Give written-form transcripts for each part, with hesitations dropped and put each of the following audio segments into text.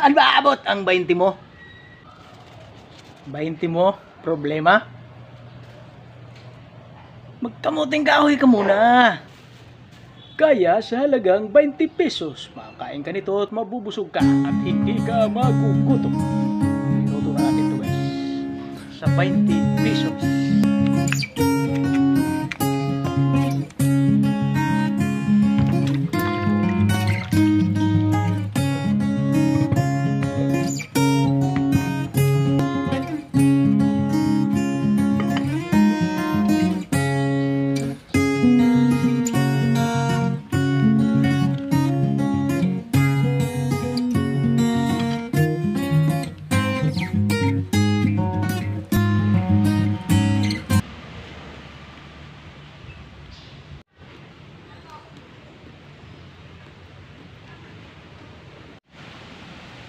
Saan ba abot ang 20 mo? 20 mo? Problema? Magkamuting kahoy ka muna. Kaya sa halagang 20 pesos, makakain ka nito at mabubusog ka at hindi ka magugutom. Luto na natin ito guys. Sa 20 pesos.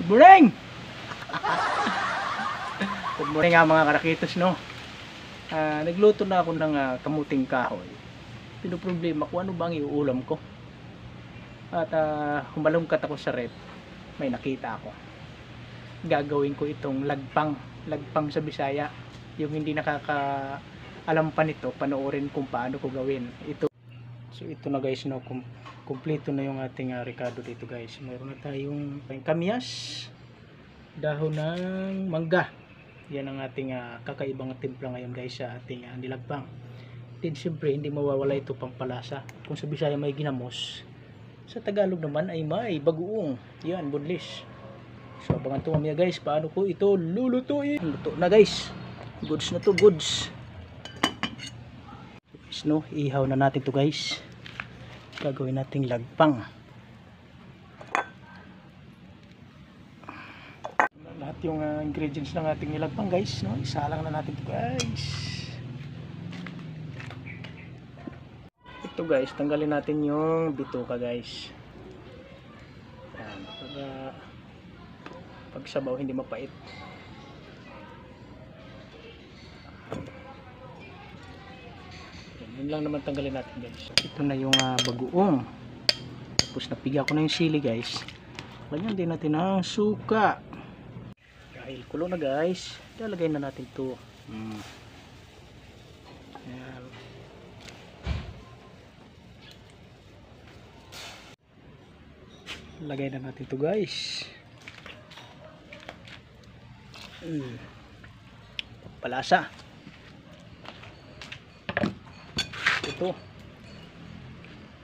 Good morning! Good morning nga mga karakitos, no? Nagluto na ako ng kamuting kahoy. Pinoproblema ko ano bang iuulam ko. At humalungkat ako sa rep. May nakita ako. Gagawin ko itong lagpang. Lagpang sa Bisaya. Yung hindi nakakaalam pa nito, panoorin kung paano ko gawin. So ito na guys, no? Kompleto na yung ating ricado dito guys. Meron na tayong kamyas, dahon ng mangga. Yan ang ating kakaibang timpla ngayon guys sa ating nilagpang. Then siyempre hindi mawawala ito pampalasa. Kung sa Bisaya may ginamos, sa Tagalog naman ay may bagoong. Yan, bunlis. So abangan ito mamaya guys, paano ko ito lulutuin. Luto na guys. Goods na to, goods. No, ihaw na natin to guys. Gagawin nating lagpang. Lahat yung ingredients ng ating nilagpang guys, no? Isa lang na natin to guys. Ito guys, tanggalin natin yung bituka guys. Yan, para pag sabaw hindi mapait. Yun lang naman tanggalin natin guys. Ito na yung bagoong. Tapos napiga ko na yung sili guys. Lagyan din natin ang suka. Dahil kulo na guys, lalagay na natin ito. Ayan. Lagay na natin ito guys. Palasa. Ito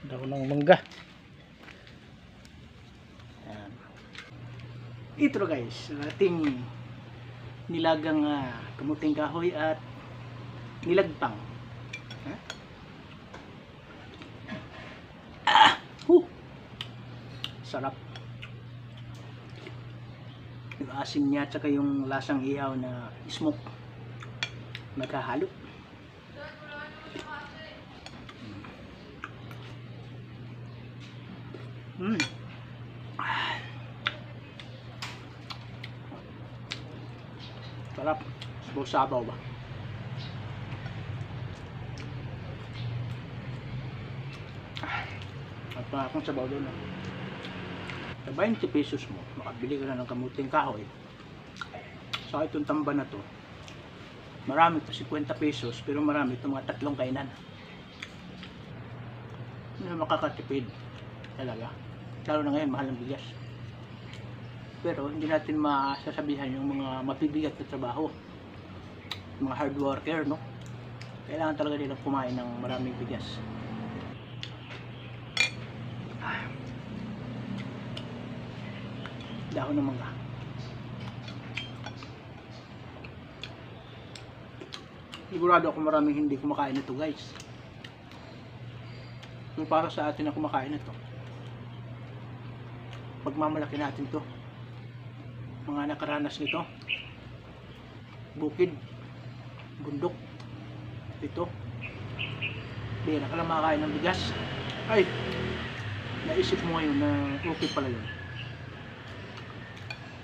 dahon ng mangga. Ayan. Ito na guys ating nilagang kamuting kahoy at nilagpang. Sarap yung asin niya at saka yung lasang ihaw na smoke magkahalo. Sarap. Sabaw ba? At akong sabaw doon. Sa 20 pesos mo, makabili ka na ng kamuting kahoy. Sa itong tamba na to, marami to 50 pesos, pero marami ito mga 3 kainan. Hindi na makakatipid talaga. Lalo na ngayon, mahal ng bigas. Pero hindi natin masasabihan yung mga mabibigat na trabaho. Mga hard worker, no? Kailangan talaga nilang kumain ng maraming bigas. Dahon ng mangga. Sigurado ako maraming hindi kumakain nito guys. Yung para sa atin na kumakain nito, pagmamalaki natin to. Mga nakaranas nito, bukid, bundok, ito, di nakala makakain ng bigas. Ay, naisip mo ngayon na okay pala yun.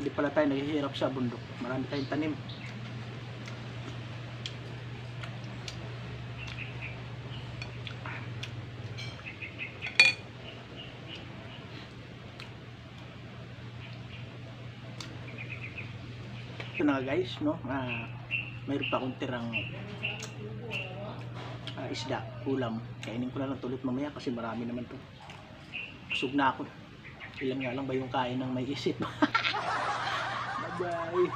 Hindi pala tayo naghihirap sa bundok, marami tayong tanim. Ito na nga guys, no? Mayroon pa akong tirang isda, ulam. Kainin ko na lang tulit mamaya kasi marami naman to. Busog na ako. Ilan nga lang ba yung kain ng may isip? Bye-bye.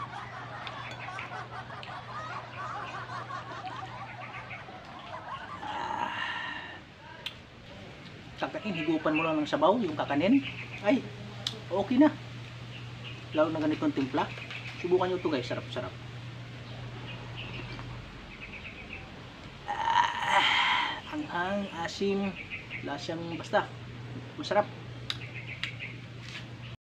Kakain, higupan mo lang ng sabaw, yung kakanin. Ay, okay na. Lalo na ganitong timpla. Subukan nyo ito guys, sarap-sarap. Ang asim, lasang basta. Masarap.